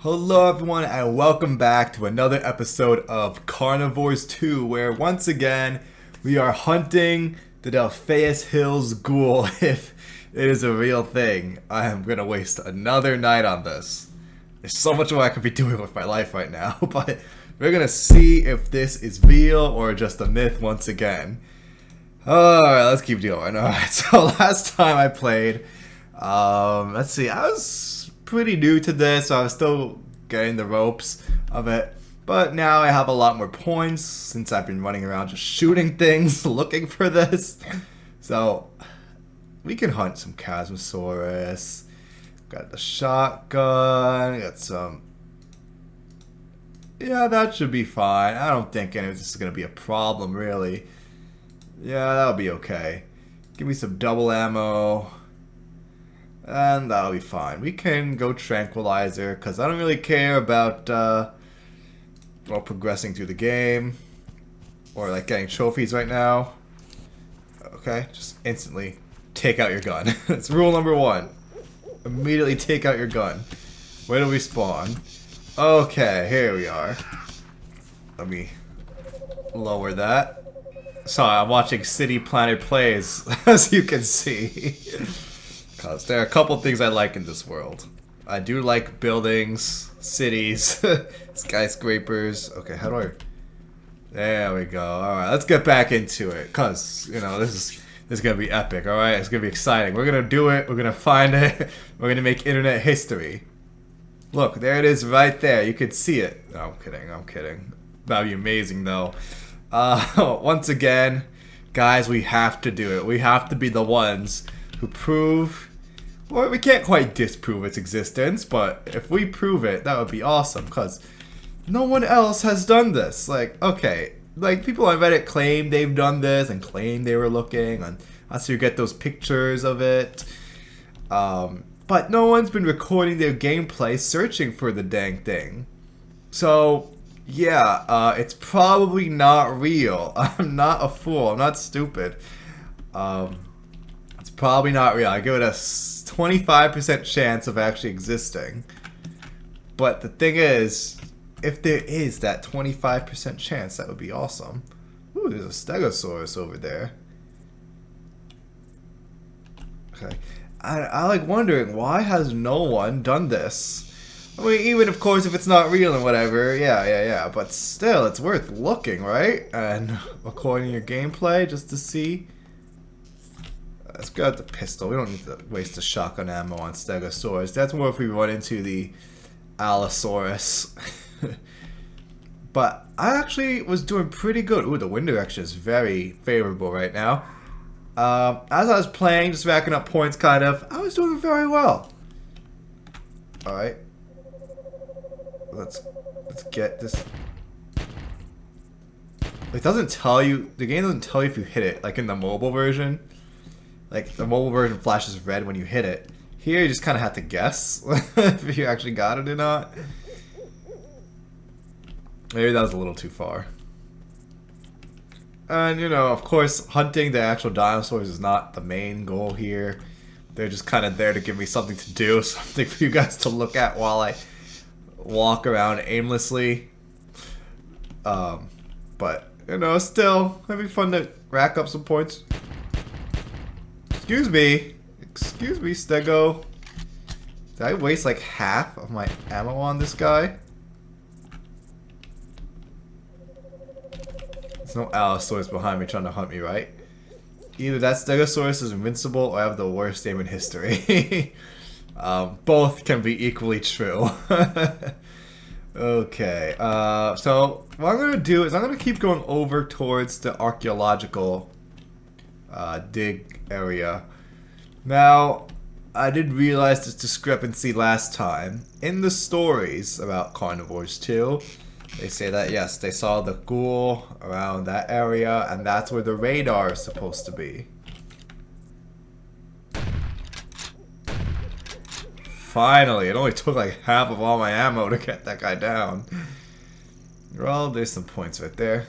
Hello everyone and welcome back to another episode of Carnivores 2, where once again we are hunting the Delphaeus Hills Ghoul. If it is a real thing, I am going to waste another night on this. There's so much more I could be doing with my life right now, but we're going to see if this is real or just a myth once again. Alright, let's keep going. Alright, so last time I played, let's see, I was pretty new to this, so I was still getting the ropes of it. But now I have a lot more points since I've been running around just shooting things, looking for this. So we can hunt some Carnivores. Got the shotgun, got some. Yeah, that should be fine. I don't think any of this is going to be a problem, really. Yeah, that'll be okay. Give me some double ammo. And that'll be fine. We can go tranquilizer, because I don't really care about progressing through the game. Or like getting trophies right now. Okay, just instantly take out your gun. That's rule number 1. Immediately take out your gun. Where do we spawn? Okay, here we are. Let me lower that. Sorry, I'm watching City Planner Plays, as you can see. Because there are a couple things I like in this world. I do like buildings, cities, skyscrapers. Okay, how do I... There we go. Alright, let's get back into it. Because, you know, this is going to be epic, alright? It's going to be exciting. We're going to do it. We're going to find it. We're going to make internet history. Look, there it is right there. You could see it. No, I'm kidding. I'm kidding. That'd be amazing, though. Once again, guys, we have to do it. We have to be the ones who prove, well, we can't quite disprove its existence, but if we prove it, that would be awesome, because no one else has done this. Like, okay, like, people on Reddit claim they've done this, and claim they were looking, and that's how you get those pictures of it, but no one's been recording their gameplay searching for the dang thing. So, yeah, it's probably not real. I'm not a fool, I'm not stupid. It's probably not real. I give it a 25% chance of actually existing. But the thing is, if there is that 25% chance, that would be awesome. Ooh, there's a stegosaurus over there. Okay. I like wondering, why has no one done this? I mean, even of course if it's not real and whatever, yeah. But still, it's worth looking, right? And recording your gameplay just to see. Let's grab the pistol. We don't need to waste the shotgun ammo on stegosaurus. That's more if we run into the allosaurus. But I actually was doing pretty good. Ooh, the wind direction is very favorable right now. As I was playing, just racking up points kind of, I was doing very well. Alright. Let's get this. It doesn't tell you, the game doesn't tell you if you hit it, like in the mobile version. Like, the mobile version flashes red when you hit it. Here, you just kind of have to guess if you actually got it or not. Maybe that was a little too far. And, you know, of course, hunting the actual dinosaurs is not the main goal here. They're just kind of there to give me something to do, something for you guys to look at while I walk around aimlessly. But, you know, still, it'd be fun to rack up some points. Excuse me, Stego. Did I waste like half of my ammo on this guy? There's no Allosaurus behind me trying to hunt me, right? Either that Stegosaurus is invincible or I have the worst aim in history. Both can be equally true. Okay, so what I'm going to do is I'm going to keep going over towards the archaeological dig area. Now, I did realize this discrepancy last time. In the stories about Carnivores 2, they say that yes, they saw the ghoul around that area, and that's where the radar is supposed to be. Finally, it only took like half of all my ammo to get that guy down. Well, there's some points right there.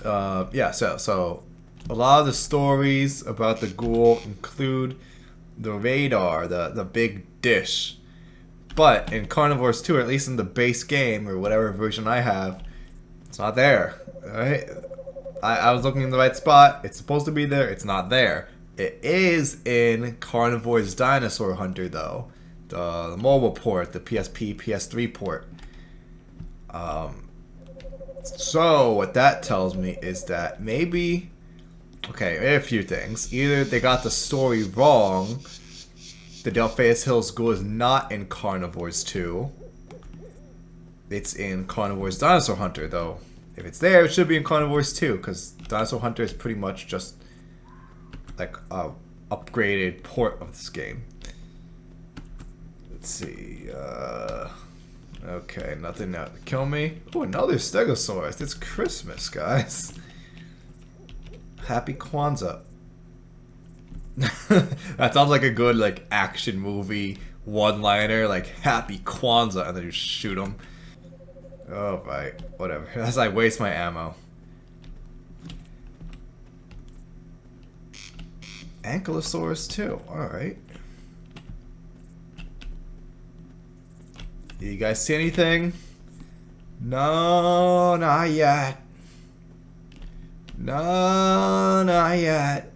Yeah, so a lot of the stories about the ghoul include the radar, the big dish. But in Carnivores 2, or at least in the base game, or whatever version I have, it's not there. Alright? I was looking in the right spot. It's supposed to be there. It's not there. It is in Carnivores Dinosaur Hunter, though. The mobile port, the PSP, PS3 port. So, what that tells me is that maybe... Okay, a few things. Either they got the story wrong. The Delphaeus Hills Ghoul is not in Carnivores 2. It's in Carnivores Dinosaur Hunter, though. If it's there, it should be in Carnivores 2, because Dinosaur Hunter is pretty much just like a upgraded port of this game. Let's see. Okay, nothing now to kill me. Oh, another Stegosaurus. It's Christmas, guys. Happy Kwanzaa. That sounds like a good like action movie one-liner, like Happy Kwanzaa, and then you shoot him. Oh, right. Whatever. As I waste my ammo. Ankylosaurus too. Alright. You guys see anything? No, not yet. No, not yet.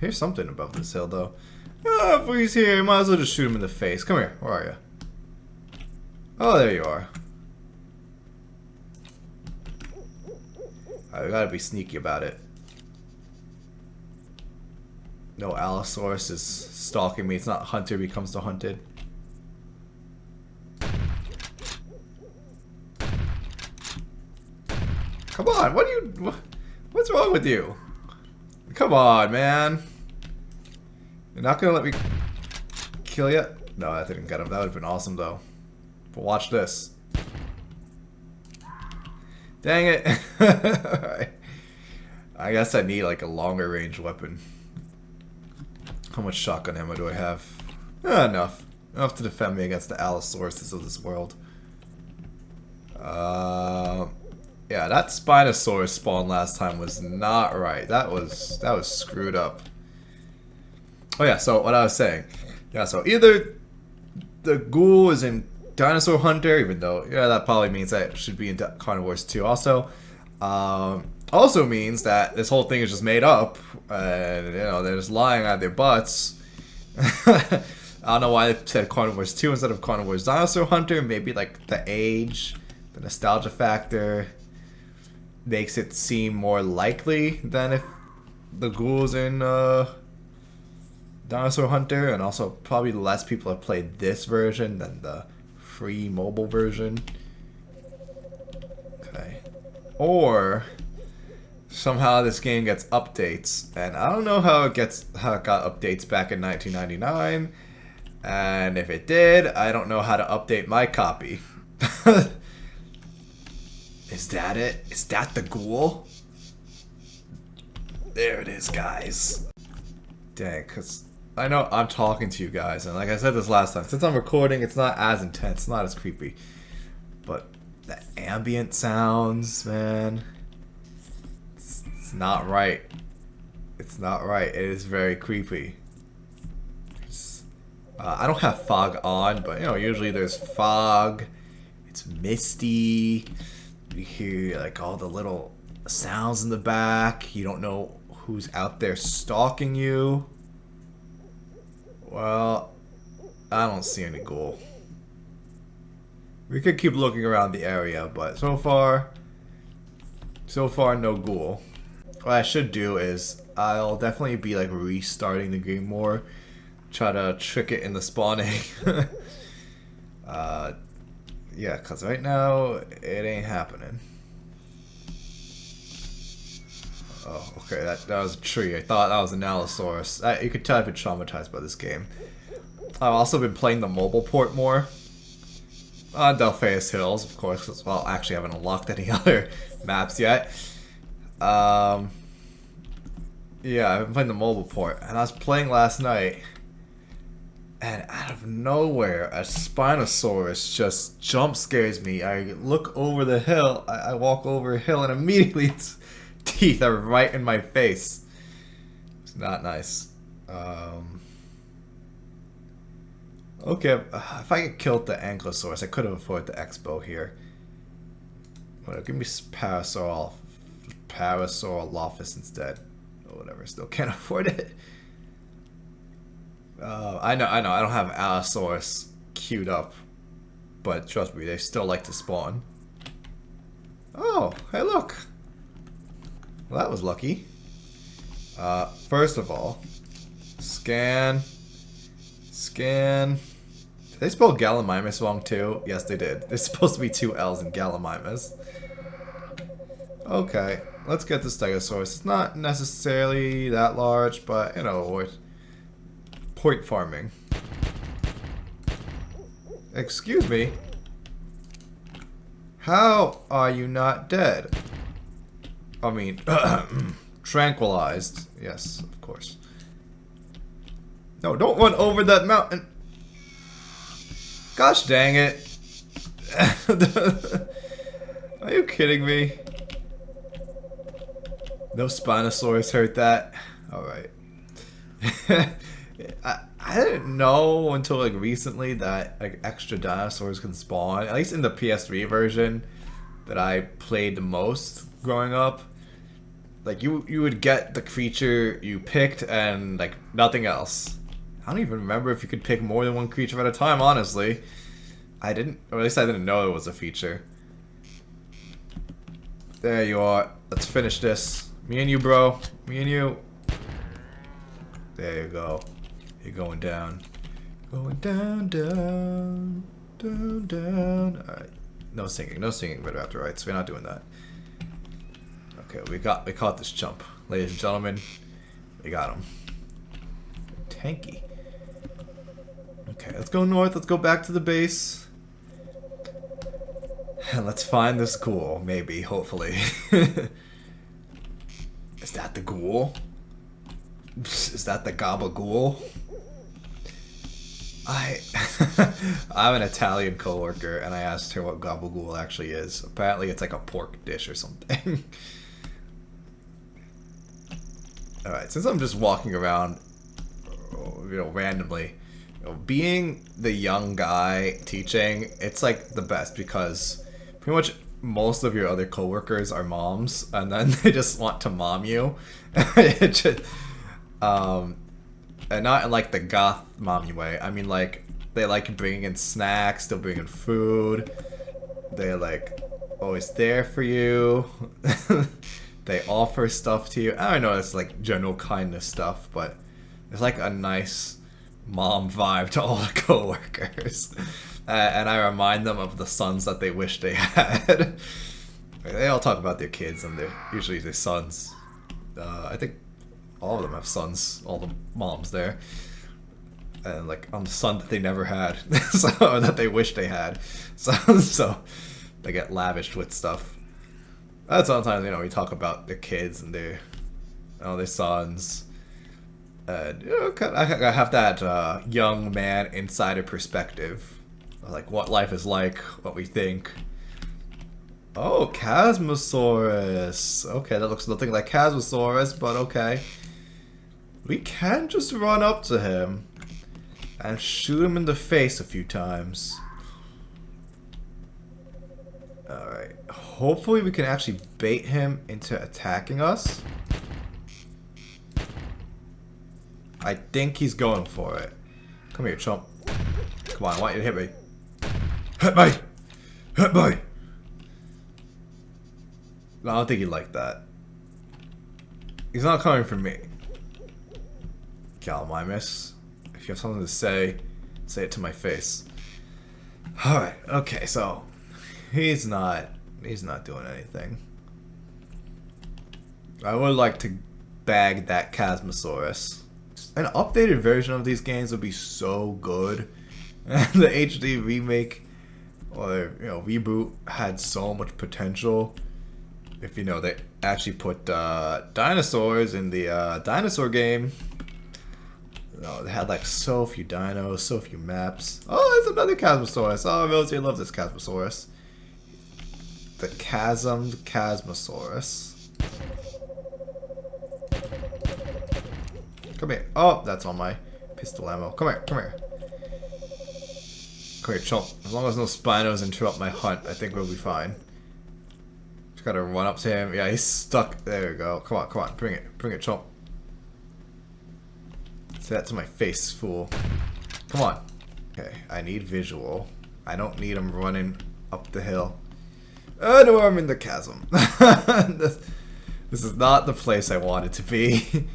Here's something above this hill, though. Oh, if he's here, might as well just shoot him in the face. Come here. Where are you? Oh, there you are. Alright, we gotta be sneaky about it. No Allosaurus is stalking me. It's not hunter becomes the hunted. Come on, what's wrong with you? Come on, man. You're not gonna let me kill you? No, that didn't get him. That would have been awesome, though. But watch this. Dang it. Alright. I guess I need like a longer range weapon. How much shotgun ammo do I have? Enough. Enough to defend me against the Allosauruses of this world. Yeah, that Spinosaurus spawn last time was not right. That was screwed up. Oh yeah, so what I was saying. Yeah, so either the ghoul is in Dinosaur Hunter, even though, yeah, that probably means that it should be in Carnivores 2 also. Also means that this whole thing is just made up, and, you know, they're just lying out their butts. I don't know why they said Carnivores 2 instead of Carnivores Dinosaur Hunter. Maybe, like, the age, the nostalgia factor makes it seem more likely than if the ghoul's in Dinosaur Hunter, and also probably less people have played this version than the free mobile version. Okay. Or somehow this game gets updates, and I don't know how it got updates back in 1999, and if it did, I don't know how to update my copy. Is that it? Is that the ghoul? There it is, guys. Dang, because I know I'm talking to you guys, and like I said this last time, since I'm recording, it's not as intense, not as creepy. But the ambient sounds, man, it's not right. It's not right. It is very creepy. I don't have fog on, but you know, usually there's fog. It's misty. You hear like all the little sounds in the back. You don't know who's out there stalking you. Well, I don't see any ghoul. We could keep looking around the area, but so far no ghoul. What I should do is I'll definitely be like restarting the game more, try to trick it into spawning. Yeah, because right now it ain't happening. Oh, okay, that was a tree. I thought that was an Allosaurus. You could tell I've been traumatized by this game. I've also been playing the mobile port more. Delphaeus Hills, of course, 'cause, well, actually I haven't unlocked any other maps yet. Yeah, I've been playing the mobile port, and I was playing last night, and out of nowhere, a Spinosaurus just jump scares me. I look over the hill, I walk over a hill, and immediately its teeth are right in my face. It's not nice. Okay, if I get killed the Ankylosaurus, I could have afforded the Expo here. Well, give me Parasaurolophus instead. Or whatever, still can't afford it. I know, I don't have Allosaurus queued up. But trust me, they still like to spawn. Oh, hey look! Well, that was lucky. First of all, scan. Did they spell Gallimimus wrong too? Yes, they did. There's supposed to be 2 L's in Gallimimus. Okay, let's get the Stegosaurus. It's not necessarily that large, but you know, we're point farming. Excuse me. How are you not dead? I mean, tranquilized. Yes, of course. No, don't run over that mountain. Gosh dang it. Are you kidding me? No Spinosaurus hurt that. Alright. I didn't know until like recently that like extra dinosaurs can spawn. At least in the PS3 version that I played the most growing up. Like you would get the creature you picked and like nothing else. I don't even remember if you could pick more than one creature at a time, honestly. I didn't, or at least I didn't know it was a feature. There you are. Let's finish this. Me and you, bro. Me and you. There you go. You're going down. Going down, down, down, down. Alright. No singing right after rights. We're not doing that. Okay, we caught this chump. Ladies and gentlemen, we got him. Tanky. Okay, let's go north. Let's go back to the base. And let's find this ghoul, maybe, hopefully. Is that the ghoul? Is that the gabagool? I have an Italian coworker, and I asked her what gabagool actually is. Apparently, it's like a pork dish or something. All right, since I'm just walking around, you know, randomly, you know, being the young guy teaching, it's like the best because pretty much most of your other coworkers are moms, and then they just want to mom you. It just, and not in like the goth mommy way. I mean, like they like bringing in snacks, they'll bring in food. They're like always there for you. They offer stuff to you. I don't know, it's like general kindness stuff, but it's like a nice mom vibe to all the coworkers. And I remind them of the sons that they wish they had. They all talk about their kids, and they're usually their sons. I think all of them have sons, all the moms there. And like on the son that they never had, so, or that they wish they had. So they get lavished with stuff. Sometimes, you know, we talk about their kids and their sons. And you know, I have that young man insider perspective. Like what life is like, what we think. Oh, Chasmosaurus. Okay, that looks nothing like Chasmosaurus, but okay. We can just run up to him and shoot him in the face a few times. Alright. Hopefully we can actually bait him into attacking us. I think he's going for it. Come here, chump. Come on, I want you to hit me. Hit me! Hit me! No, I don't think he liked that. He's not coming for me. Gallimimus, if you have something to say it to my face. Alright, okay, so he's not doing anything. I would like to bag that Chasmosaurus. An updated version of these games would be so good. The HD remake or reboot had so much potential. If you know they actually put dinosaurs in the dinosaur game. Oh, they had like so few dinos, so few maps. Oh, there's another Chasmosaurus. Oh, Rosie loves this Chasmosaurus. The chasmed Chasmosaurus. Come here. Oh, that's all my pistol ammo. Come here, come here. Come here, chump. As long as no Spinos interrupt my hunt, I think we'll be fine. Just gotta run up to him. Yeah, he's stuck. There we go. Come on, come on. Bring it. Bring it, chump. Say that to my face, fool. Come on. Okay, I need visual. I don't need him running up the hill. Oh no, I'm in the chasm. This is not the place I want it to be.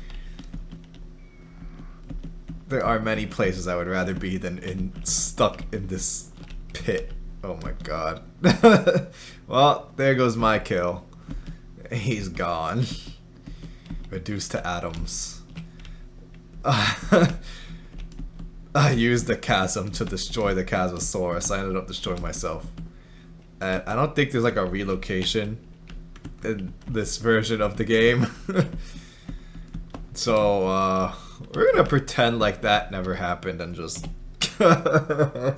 There are many places I would rather be than stuck in this pit. Oh my god. Well, there goes my kill. He's gone. Reduced to atoms. I used the chasm to destroy the Chasmosaurus. I ended up destroying myself. And I don't think there's like a relocation in this version of the game. So, we're gonna pretend like that never happened and just... I've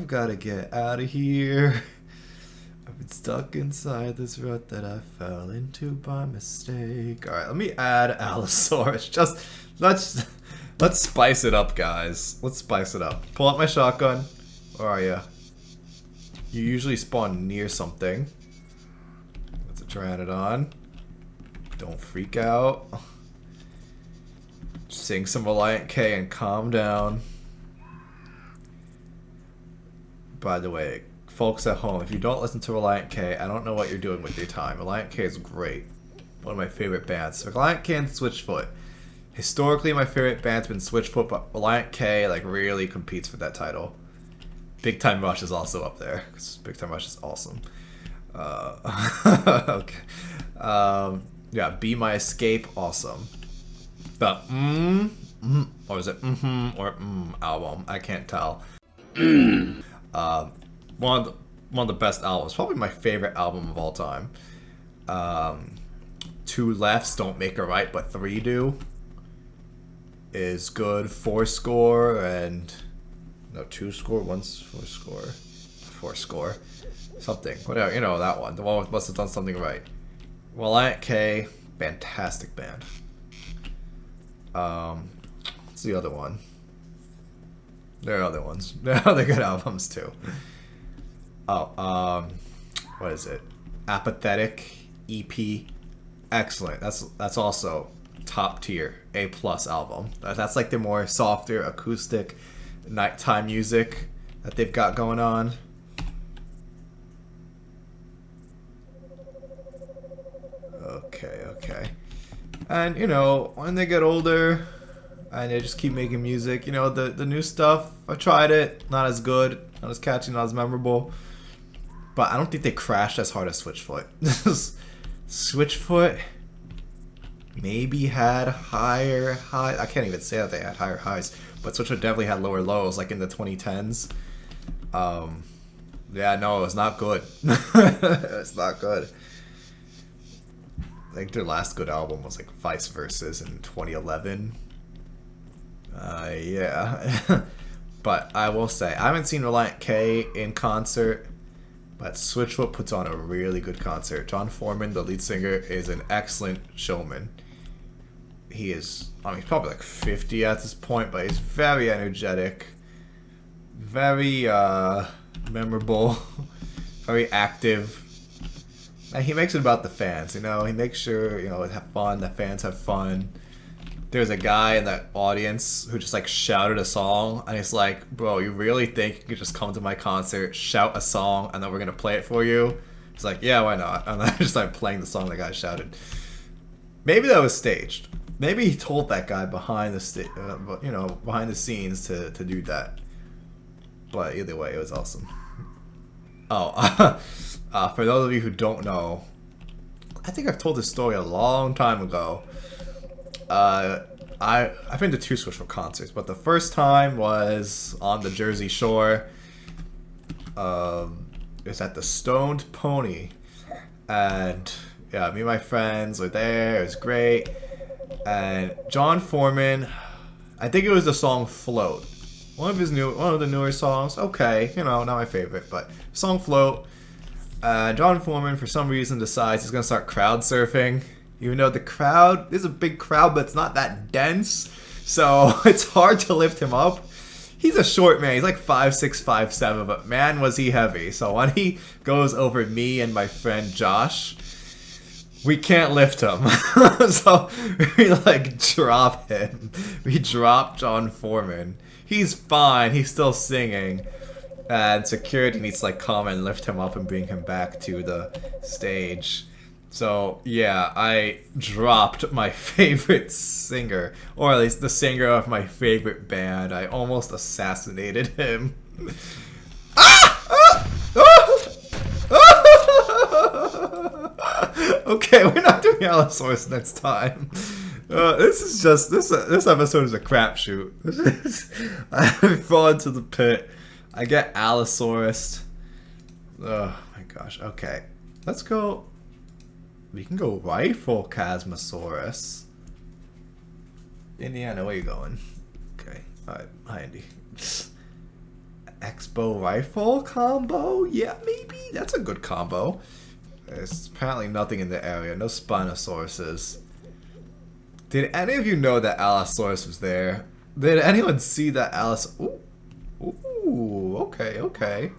gotta get out of here. I've been stuck inside this rut that I fell into by mistake. Alright, let me add Allosaurus. Just, let's spice it up, guys. Let's spice it up. Pull out my shotgun. Where are ya? You usually spawn near something. That's a Pteranodon. Don't freak out. Sing some Reliant K and calm down. By the way, folks at home, if you don't listen to Reliant K, I don't know what you're doing with your time. Reliant K is great. One of my favorite bands. Reliant K and Switchfoot. Historically, my favorite band's been Switchfoot, but Reliant K like really competes for that title. Big Time Rush is also up there, because Big Time Rush is awesome. Okay. Yeah, Be My Escape, awesome. The or is it or album? I can't tell. One of the best albums, probably my favorite album of all time. Two lefts don't make a right, but three do. Is good. Fourscore and no, two score, one's fourscore, something, whatever, you know, that one, the one with must have done something right. Reliant K, fantastic band. What's the other one? There are other ones. There are other good albums too. Oh, what is it? Apathetic EP, excellent. That's also top tier, A+ album. That's like the more softer acoustic nighttime music that they've got going on. Okay. And you know, when they get older and they just keep making music, you know, the new stuff, I tried it, not as good, not as catchy, not as memorable. But I don't think they crashed as hard as Switchfoot. Switchfoot maybe had higher highs. I can't even say that they had higher highs, but Switchfoot definitely had lower lows, like in the 2010s. Yeah, no, it's not good. It's not good. I think their last good album was like Vice Versus in 2011. Yeah. But I will say, I haven't seen Reliant K in concert, but Switchfoot puts on a really good concert. John Foreman, the lead singer, is an excellent showman. He is, I mean, he's probably like 50 at this point, but he's very energetic, very memorable, very active. And he makes it about the fans, you know. He makes sure, you know, have fun, the fans have fun. There's a guy in that audience who just like shouted a song, and he's like, bro, you really think you could just come to my concert, shout a song, and then we're gonna play it for you? He's like, yeah, why not? And then I just started playing the song the guy shouted. Maybe that was staged. Maybe he told that guy behind the you know, behind the scenes to do that. But either way, it was awesome. Oh, for those of you who don't know, I think I've told this story a long time ago. I've been to two Switchfoot concerts, but the first time was on the Jersey Shore. It was at the Stoned Pony, and yeah, me and my friends were there. It was great, and John Foreman, I think it was the song "Float," one of the newer songs. Okay, you know, not my favorite, but song "Float." John Foreman, for some reason, decides he's gonna start crowd surfing. Even though the crowd is a big crowd, but it's not that dense, so it's hard to lift him up. he's a short man. He's like 5'6", 5'7", but man, was he heavy. So when he goes over me and my friend Josh, we can't lift him. So we like drop him. We drop John Foreman. He's fine. He's still singing. And security needs to like come and lift him up and bring him back to the stage. So yeah, I dropped my favorite singer, or at least the singer of my favorite band. I almost assassinated him. Okay, we're not doing Allosaurus next time. This episode is a crapshoot. I fall into the pit. I get Allosaurus. Oh my gosh. Okay, let's go. We can go rifle Chasmosaurus. Indiana, where you going? Okay, alright, hi Andy. Expo rifle combo? Yeah, maybe. That's a good combo. There's apparently nothing in the area. No Spinosauruses. Did any of you know that Allosaurus was there? Did anyone see that Allosaurus? Ooh, okay, okay.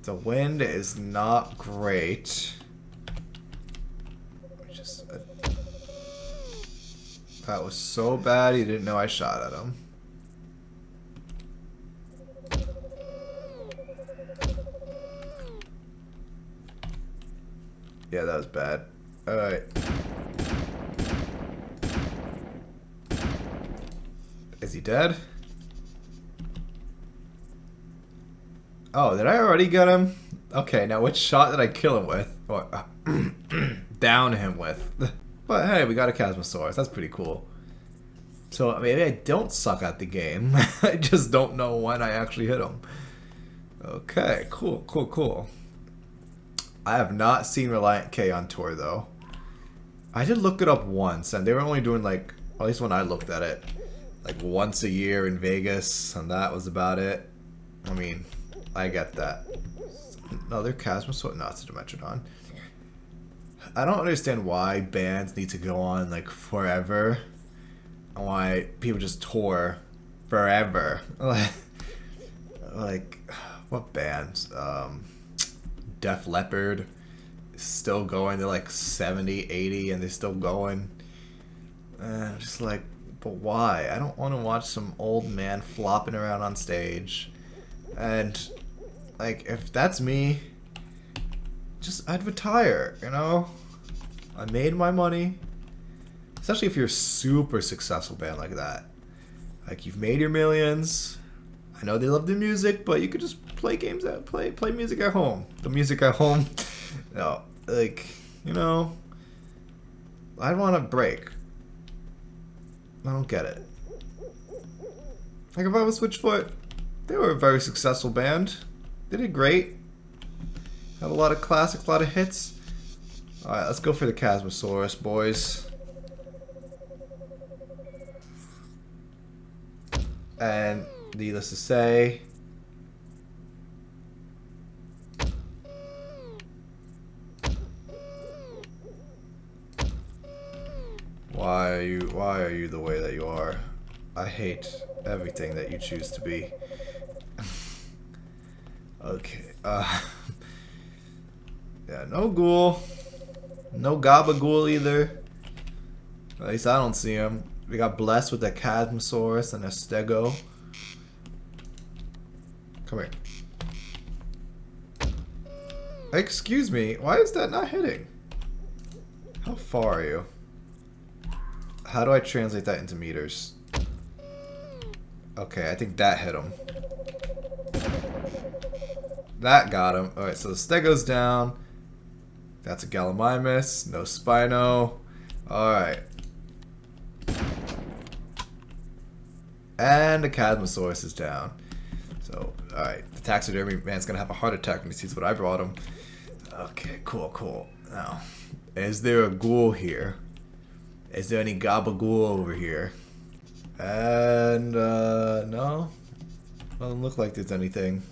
The wind is not great. That was so bad he didn't know I shot at him. Yeah, that was bad. Alright. Is he dead? Oh, did I already get him? Okay, now which shot did I kill him with? Or down him with? But hey, we got a Chasmosaurus. That's pretty cool. So maybe I don't suck at the game. I just don't know when I actually hit him. Okay, cool, cool, cool. I have not seen Reliant K on tour though. I did look it up once, and they were only doing like, at least when I looked at it, like once a year in Vegas, and that was about it. I mean, I get that. Another Chasmosaurus? No, it's a Dimetrodon. I don't understand why bands need to go on like forever, and why people just tour forever. Like, what bands? Def Leppard is still going. They're like 70, 80, and they're still going. Just like, but why? I don't want to watch some old man flopping around on stage. And like, if that's me, I'd retire, you know? I made my money. Especially if you're a super successful band like that. Like, you've made your millions. I know they love the music, but you could just play games play music at home. The music at home. No, like, you know, I'd want a break. I don't get it. Like, if I was Switchfoot, they were a very successful band. They did great. Had a lot of classics, a lot of hits. Alright, let's go for the Chasmosaurus, boys. And needless to say, why are you the way that you are? I hate everything that you choose to be. Okay, yeah, no ghoul. No Gabagool either. At least I don't see him. We got blessed with a Chasmosaurus and a Stego. Come here. Excuse me, why is that not hitting? How far are you? How do I translate that into meters? Okay, I think that hit him. That got him. Alright, so the Stego's down. That's a Gallimimus. No Spino. Alright. And the Chasmosaurus is down. So, alright. The taxidermy man's gonna have a heart attack when he sees what I brought him. Okay, cool, cool. Now, is there a ghoul here? Is there any Gabagool over here? And, no. Doesn't look like there's anything.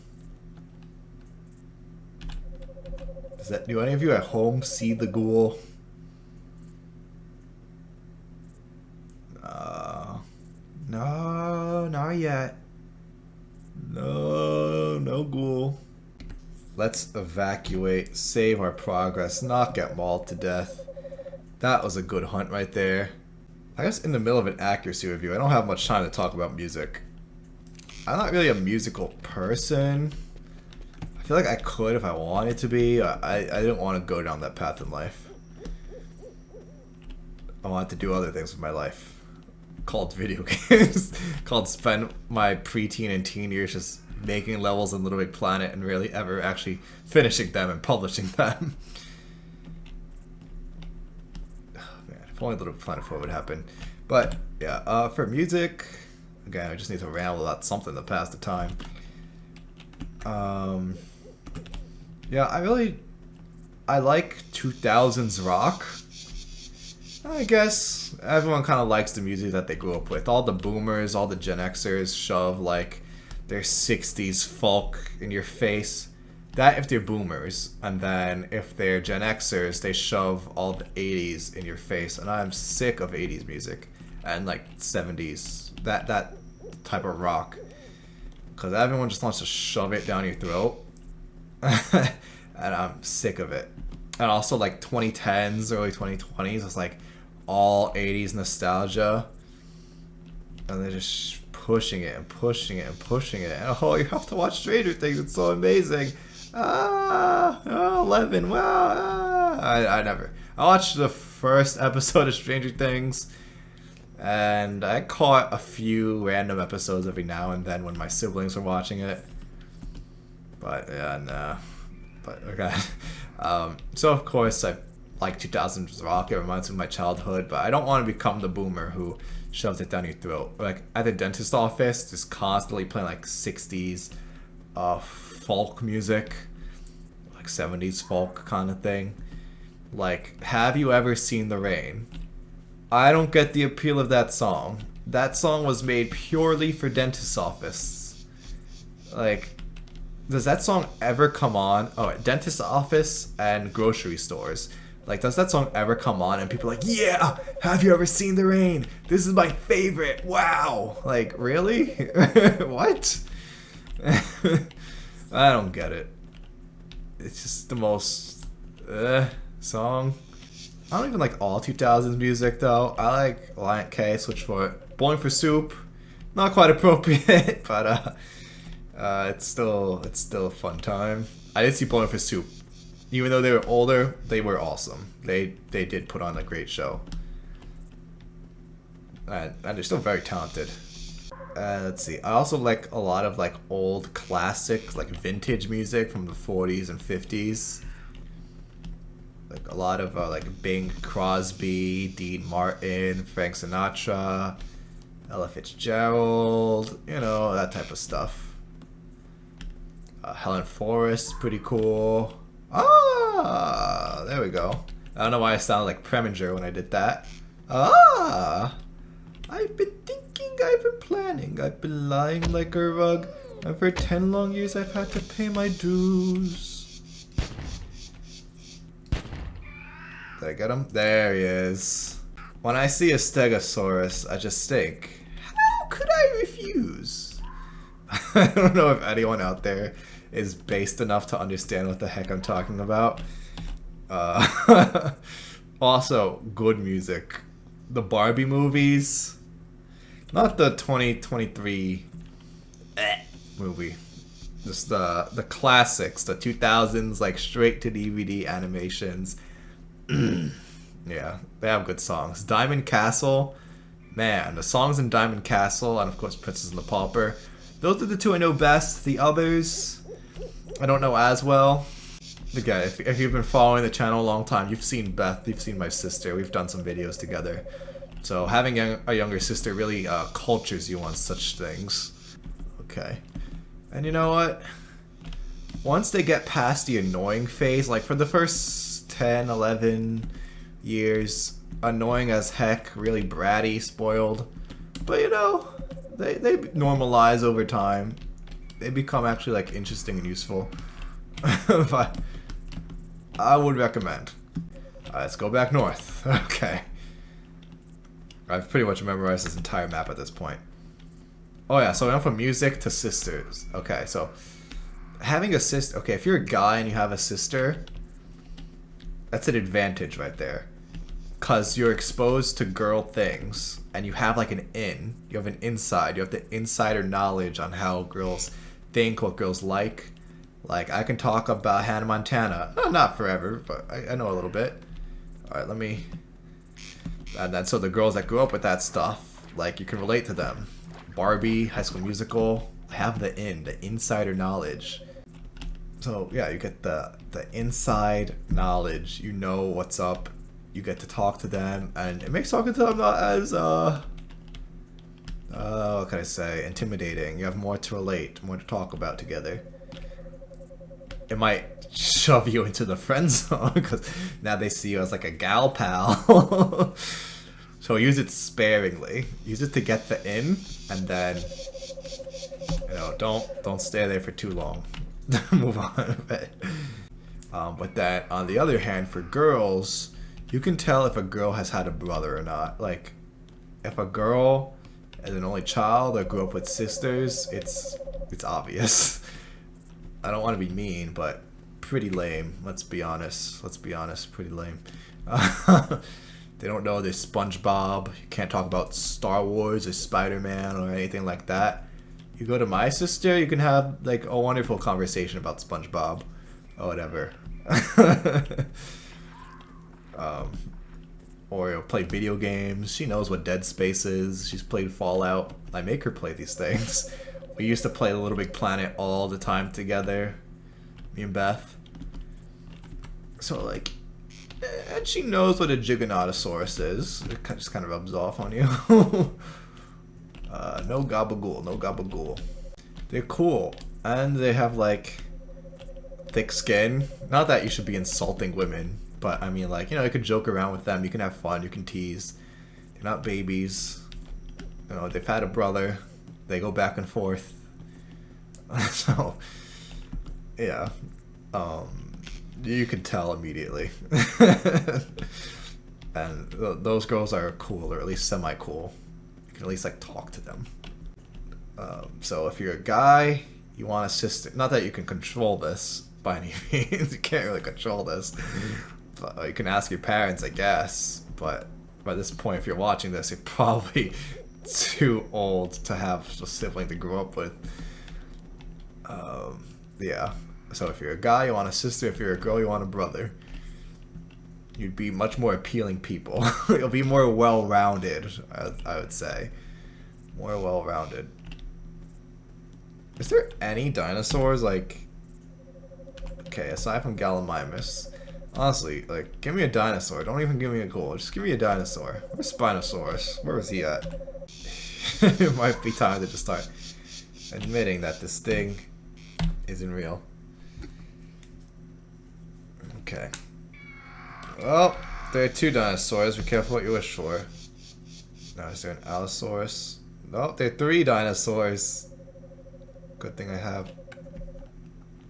Do any of you at home see the ghoul? No, not yet. No, no ghoul. Let's evacuate, save our progress, not get mauled to death. That was a good hunt right there. I guess in the middle of an accuracy review, I don't have much time to talk about music. I'm not really a musical person. I feel like I could if I wanted to be. I didn't want to go down that path in life. I wanted to do other things with my life. Called video games. Called spend my preteen and teen years just making levels in Little Big Planet and really ever actually finishing them and publishing them. Oh, man, if only Little Big Planet 4 would happen. But yeah, for music, again, I just need to ramble about something to pass the time. Yeah, I like 2000s rock. I guess everyone kind of likes the music that they grew up with. All the boomers, all the Gen Xers shove like their 60s folk in your face. That if they're boomers. And then if they're Gen Xers, they shove all the 80s in your face. And I'm sick of 80s music. And like 70s. That type of rock. Because everyone just wants to shove it down your throat. And I'm sick of it. And also like 2010s, early 2020s, it's like all 80s nostalgia. And they're just pushing it and pushing it and pushing it. And oh, you have to watch Stranger Things, it's so amazing. Oh, 11, wow. I never. I watched the first episode of Stranger Things. And I caught a few random episodes every now and then when my siblings were watching it. But yeah, nah. But okay. So of course I like 2000s rock. It reminds me of my childhood, but I don't want to become the boomer who shoves it down your throat. Like at the dentist office, just constantly playing like 60s folk music, like 70s folk kind of thing. Like, have you ever seen the rain? I don't get the appeal of that song. That song was made purely for dentist's office. Like, does that song ever come on? Oh, dentist's office and grocery stores. Like, does that song ever come on and people are like, yeah, have you ever seen the rain? This is my favorite. Wow. Like, really? What? I don't get it. It's just the most song. I don't even like all 2000s music though. I like Lion K, Switch for it. Bowling for Soup, not quite appropriate, but it's still a fun time. I did see Bowling for Soup. Even though they were older, they were awesome. They did put on a great show. And they're still very talented. Let's see. I also like a lot of like old classics, like vintage music from the 40s and 50s. Like a lot of like Bing Crosby, Dean Martin, Frank Sinatra, Ella Fitzgerald, you know, that type of stuff. Helen Forrest, pretty cool. Ah, there we go. I don't know why I sounded like Preminger when I did that. Ah, I've been thinking, I've been planning, I've been lying like a rug, and for 10 long years I've had to pay my dues. Did I get him? There he is. When I see a Stegosaurus, I just think, how could I refuse? I don't know if anyone out there is based enough to understand what the heck I'm talking about. Also, good music. The Barbie movies. Not the 2023 movie. Just the classics, the 2000s, like straight to DVD animations. Yeah, they have good songs. Diamond Castle, man, the songs in Diamond Castle, and of course Princess and the Pauper. Those are the two I know best. The others, I don't know as well. Again, if you've been following the channel a long time, you've seen Beth, you've seen my sister. We've done some videos together. So having a younger sister really cultures you on such things. Okay. And you know what? Once they get past the annoying phase, like for the first 10, 11 years, annoying as heck, really bratty, spoiled. But you know, they normalize over time. They become actually like interesting and useful. But I would recommend. Let's go back north. Okay. I've pretty much memorized this entire map at this point. Oh yeah, so we went from music to sisters. Okay, so having a sister. Okay, if you're a guy and you have a sister, that's an advantage right there. Because you're exposed to girl things and you have like an in. You have an inside. You have the insider knowledge on how girls think, what girls like. Like, I can talk about Hannah Montana. Not forever, but I know a little bit. Alright, let me. And then, so the girls that grew up with that stuff, like, you can relate to them. Barbie, High School Musical, have the insider knowledge. So yeah, you get the inside knowledge. You know what's up. You get to talk to them, and it makes talking to them not as what can I say, intimidating. You have more to relate, more to talk about together. It might shove you into the friend zone because now they see you as like a gal pal. So use it sparingly. Use it to get the in, and then don't stay there for too long. Move on. But then on the other hand, for girls, you can tell if a girl has had a brother or not. Like, if a girl is an only child or grew up with sisters, it's obvious. I don't want to be mean, but pretty lame. Let's be honest. Pretty lame. They don't know there's SpongeBob. You can't talk about Star Wars or Spider-Man or anything like that. You go to my sister, you can have like a wonderful conversation about SpongeBob or whatever. Or you'll play video games. She knows what Dead Space is. She's played Fallout. I make her play these things. We used to play Little Big Planet all the time together, me and Beth. So like, and she knows what a Giganotosaurus is. It just kind of rubs off on you. No gabagool, no gabagool. They're cool, and they have like thick skin. Not that you should be insulting women, but I mean, like, you could joke around with them. You can have fun. You can tease. They're not babies. They've had a brother. They go back and forth. So, yeah. You can tell immediately. And those girls are cool, or at least semi-cool. You can at least, like, talk to them. So if you're a guy, you want a sister. Not that you can control this by any means. You can't really control this. But you can ask your parents, I guess. But by this point, if you're watching this, you're probably too old to have a sibling to grow up with. Yeah. So if you're a guy, you want a sister. If you're a girl, you want a brother. You'd be much more appealing people. You'll be more well-rounded, I would say. More well-rounded. Is there any dinosaurs, like... Okay, aside from Gallimimus. Honestly, like, give me a dinosaur. Don't even give me a ghoul. Just give me a dinosaur. Where's Spinosaurus? Where was he at? It might be time to just start admitting that this thing isn't real. Okay. Well, there are two dinosaurs. Be careful what you wish for. Now, is there an Allosaurus? No, there are three dinosaurs. Good thing I have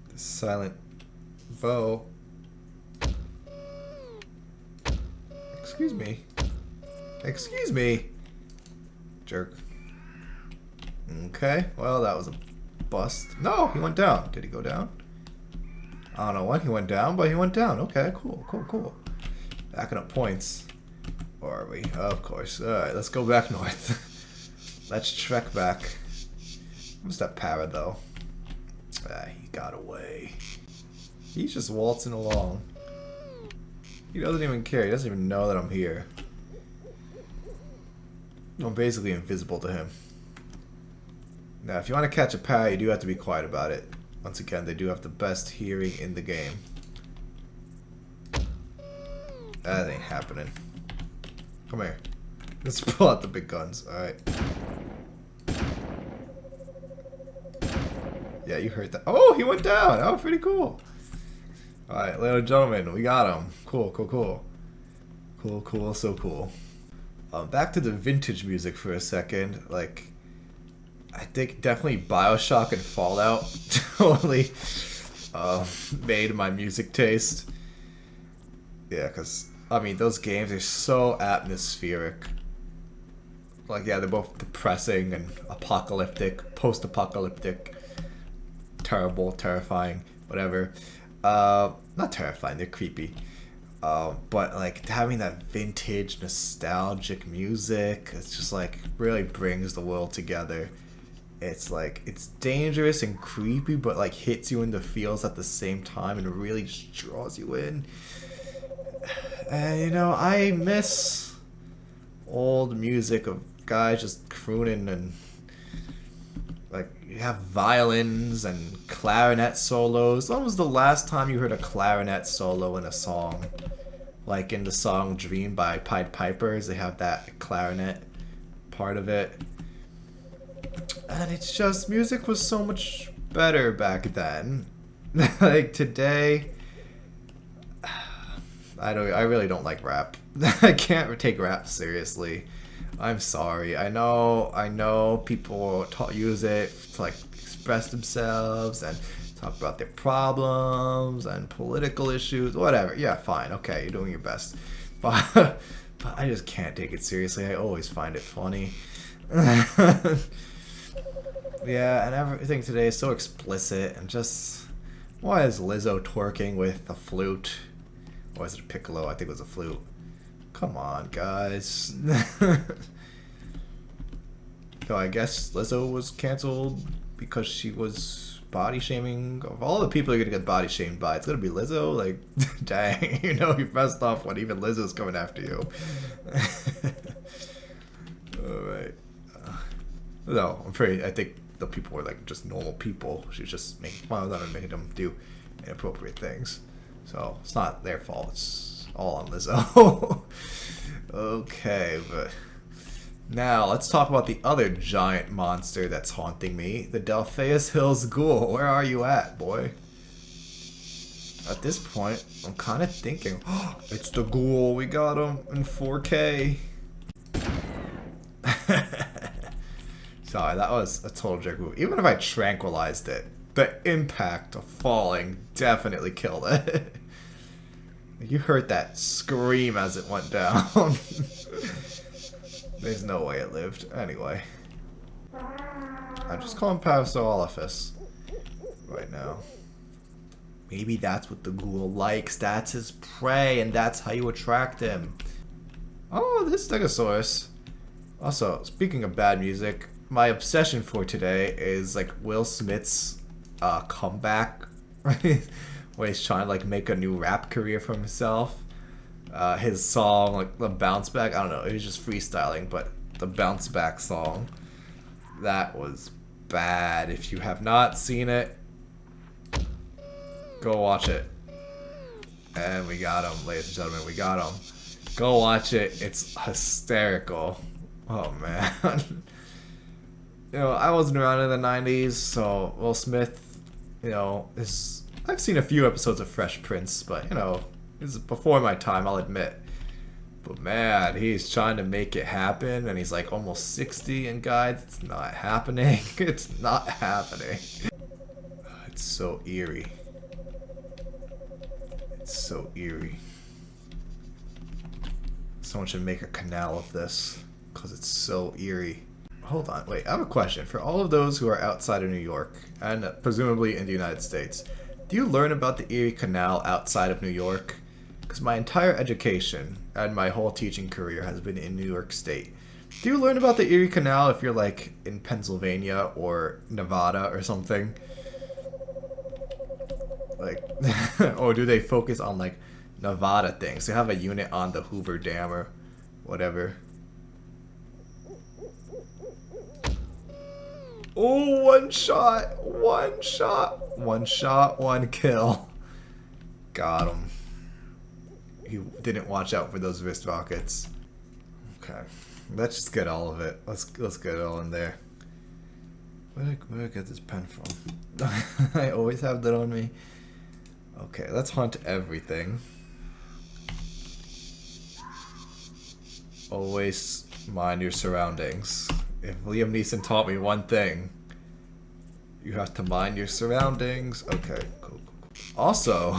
the silent bow. Excuse me. Excuse me. Jerk. Okay, well, that was a bust. No, he went down. Did he go down? I don't know when he went down, but he went down. Okay, cool, cool, cool. Backing up points. Or are we? Of course. Alright, let's go back north. Let's trek back. What's that para, though? Ah, he got away. He's just waltzing along. He doesn't even care. He doesn't even know that I'm here. I'm basically invisible to him. Now, if you want to catch a para, you do have to be quiet about it. Once again, they do have the best hearing in the game. That ain't happening. Come here. Let's pull out the big guns. Alright. Yeah, you heard that. Oh, he went down. Oh, pretty cool. Alright, ladies and gentlemen, we got him. Cool, cool, cool. Cool, cool, so cool. Back to the vintage music for a second. Like, I think definitely BioShock and Fallout totally made my music taste. Yeah, because, I mean, those games are so atmospheric. Like, yeah, they're both depressing and apocalyptic, post-apocalyptic, terrible, terrifying, whatever. Not terrifying, they're creepy. But like having that vintage, nostalgic music, it's just like really brings the world together. It's like it's dangerous and creepy, but like hits you in the feels at the same time and really just draws you in. And you know, I miss old music of guys just crooning and like you have violins and clarinet solos. When was the last time you heard a clarinet solo in a song? Like in the song Dream by Pied Pipers, they have that clarinet part of it. And it's just, music was so much better back then. Like today, I really don't like rap. I can't take rap seriously. I'm sorry. I know people use it to like express themselves and talk about their problems and political issues, whatever. Yeah, fine. Okay, you're doing your best. But I just can't take it seriously. I always find it funny. Yeah, and everything today is so explicit and just, why is Lizzo twerking with a flute? Or is it a piccolo? I think it was a flute. Come on, guys. So I guess Lizzo was canceled because she was body shaming. Of all the people you're gonna get body shamed by, it's gonna be Lizzo. Like, dang, you know, you messed up when even Lizzo's coming after you. Alright. No, I think the people were like just normal people. She's just making fun of them and making them do inappropriate things. So it's not their fault. It's all on Lizzo. Okay, but now let's talk about the other giant monster that's haunting me, the Delphaeus Hills Ghoul. Where are you at, boy? At this point, I'm kind of thinking, oh, it's the ghoul. We got him in 4K. Sorry, that was a total jerk move. Even if I tranquilized it, the impact of falling definitely killed it. You heard that scream as it went down. There's no way it lived. Anyway. I'm just calling Parasaurolophus right now. Maybe that's what the ghoul likes. That's his prey, and that's how you attract him. Oh, this Stegosaurus. Also, speaking of bad music, my obsession for today is like Will Smith's comeback, where he's trying to like make a new rap career for himself. His song, like the bounce back, I don't know, he was just freestyling, but the bounce back song, that was bad. If you have not seen it, go watch it. And we got him, ladies and gentlemen, we got him. Go watch it, it's hysterical. Oh man. You know, I wasn't around in the 90s, so Will Smith, you know, I've seen a few episodes of Fresh Prince, but, you know, this is before my time, I'll admit. But man, he's trying to make it happen, and he's like almost 60, and guys, it's not happening. It's not happening. It's so eerie. It's so eerie. Someone should make a canal of this, because it's so eerie. Hold on, wait, I have a question. For all of those who are outside of New York, and presumably in the United States, do you learn about the Erie Canal outside of New York? Because my entire education and my whole teaching career has been in New York State. Do you learn about the Erie Canal if you're like in Pennsylvania or Nevada or something? Like, or do they focus on like Nevada things? They have a unit on the Hoover Dam or whatever. Oh, one shot, one kill. Got him. He didn't watch out for those wrist rockets. Okay, let's just get all of it. Let's get it all in there. Where did I get this pen from? I always have that on me. Okay, let's hunt everything. Always mind your surroundings. If Liam Neeson taught me one thing, you have to mind your surroundings. Okay, cool. Also,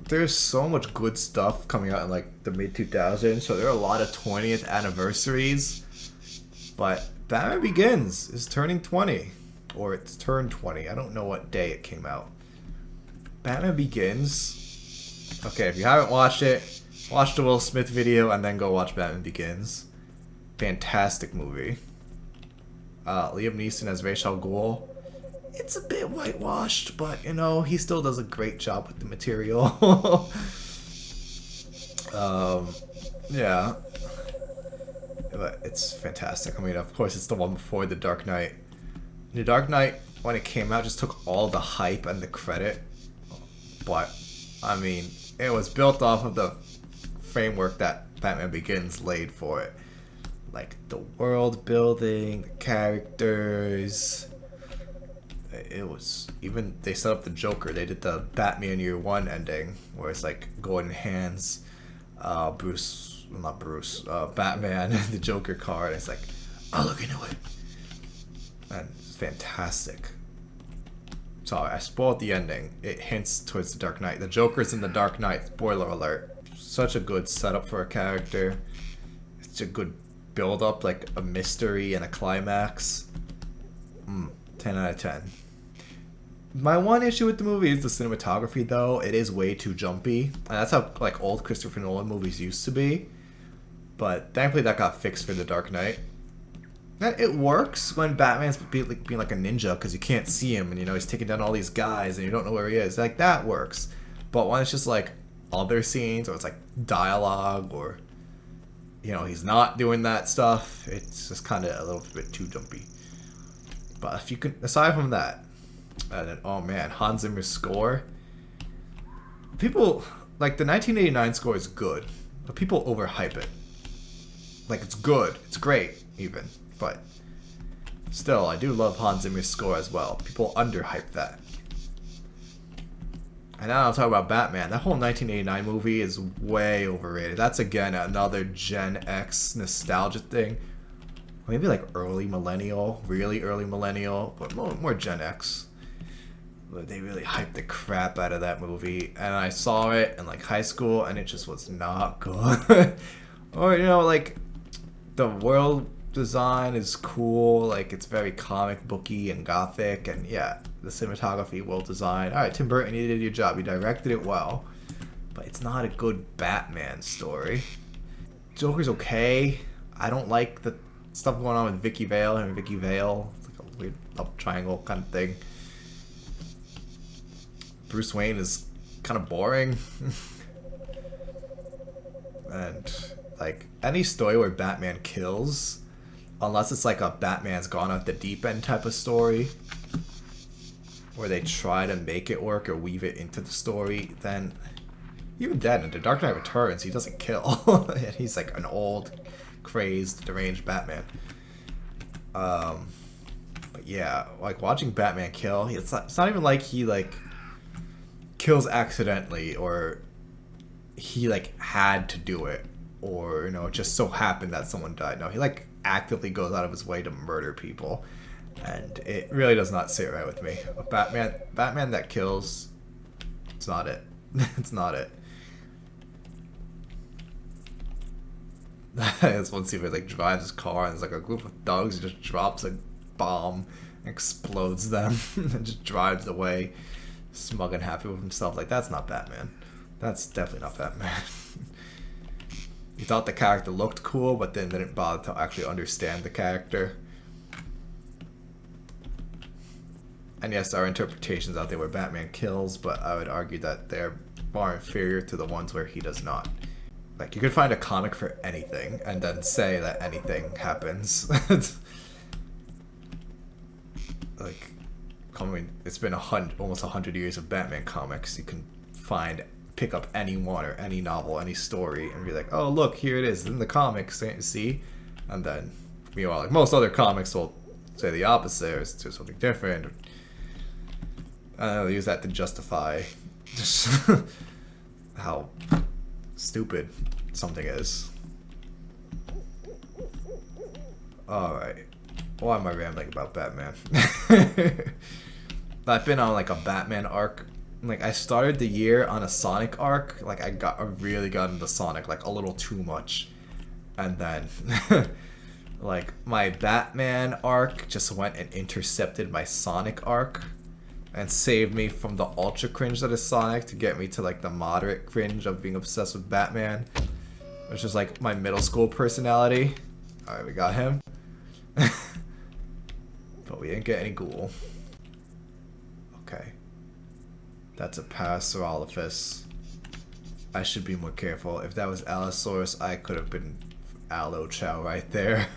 there's so much good stuff coming out in like the mid 2000s, so there are a lot of 20th anniversaries. But Batman Begins is turning 20, or it's turned 20. I don't know what day it came out. Batman Begins. Okay, if you haven't watched it, watch the Will Smith video and then go watch Batman Begins. Fantastic movie. Liam Neeson as Ra's al Ghul. It's a bit whitewashed, but you know, he still does a great job with the material. Yeah. But it's fantastic. I mean, of course, it's the one before The Dark Knight. The Dark Knight, when it came out, just took all the hype and the credit. But, I mean, it was built off of the framework that Batman Begins laid for it. Like, the world building, the characters. It was, even, they set up the Joker. They did the Batman Year One ending, where it's like golden hands, Batman, the Joker card. It's like, I'll look into it. And it's fantastic. Sorry, I spoiled the ending. It hints towards the Dark Knight. The Joker's in the Dark Knight. Spoiler alert. Such a good setup for a character. It's a good build up, like a mystery and a climax. 10 out of 10. My one issue with the movie is the cinematography, though. It is way too jumpy. And that's how like old Christopher Nolan movies used to be. But thankfully that got fixed for The Dark Knight. And it works when Batman's being like a ninja because you can't see him and you know he's taking down all these guys and you don't know where he is. Like that works. But when it's just like other scenes or it's like dialogue or you know he's not doing that stuff, it's just kind of a little bit too jumpy. But if you can, aside from that, and then oh man, Hans Zimmer's score. People like the 1989 score is good, but people overhype it. Like it's good, it's great even, but still, I do love Hans Zimmer's score as well. People underhype that. And now I'll talk about Batman. That whole 1989 movie is way overrated. That's again another Gen X nostalgia thing. Maybe like early millennial, really early millennial, but more Gen X. But they really hyped the crap out of that movie, and I saw it in like high school, and it just was not good. Or you know, like the world design is cool, like it's very comic booky and gothic, and yeah, the cinematography, well designed. All right, Tim Burton, you did your job. You directed it well, but it's not a good Batman story. Joker's okay. I don't like the stuff going on with Vicky Vale and Vicky Vale. It's like a weird love triangle kind of thing. Bruce Wayne is kind of boring. And like any story where Batman kills, unless it's like a Batman's gone off the deep end type of story, where they try to make it work or weave it into the story, then even then in The Dark Knight Returns he doesn't kill. And he's like an old, crazed, deranged Batman. But yeah, like watching Batman kill, it's not even like he like kills accidentally or he like had to do it or you know it just so happened that someone died. No, he like actively goes out of his way to murder people, and it really does not sit right with me. A Batman that kills, it's not it. It's not it. There's one scene where he like drives his car and there's like a group of thugs. He just drops a bomb, explodes them, and just drives away, smug and happy with himself. Like that's not Batman. That's definitely not Batman. He thought the character looked cool, but then didn't bother to actually understand the character. And yes, there are interpretations out there where Batman kills, but I would argue that they're far inferior to the ones where he does not. Like, you could find a comic for anything, and then say that anything happens. Like, I mean, it's been almost 100 years of Batman comics. You can pick up any one or any novel, any story, and be like, oh, look, here it is in the comics, see? And then, meanwhile, like most other comics will say the opposite, or do something different. They'll use that to justify just how stupid something is. Alright. Why am I rambling about Batman? I've been on like a Batman arc Like, I started the year on a Sonic arc. Like, I really got into Sonic, like, a little too much. And then, like, my Batman arc just went and intercepted my Sonic arc. And saved me from the ultra cringe that is Sonic to get me to, like, the moderate cringe of being obsessed with Batman. Which is, like, my middle school personality. Alright, we got him. But we didn't get any ghoul. Okay. That's a Parasaurolophus. I should be more careful. If that was Allosaurus, I could have been Allo Chow right there.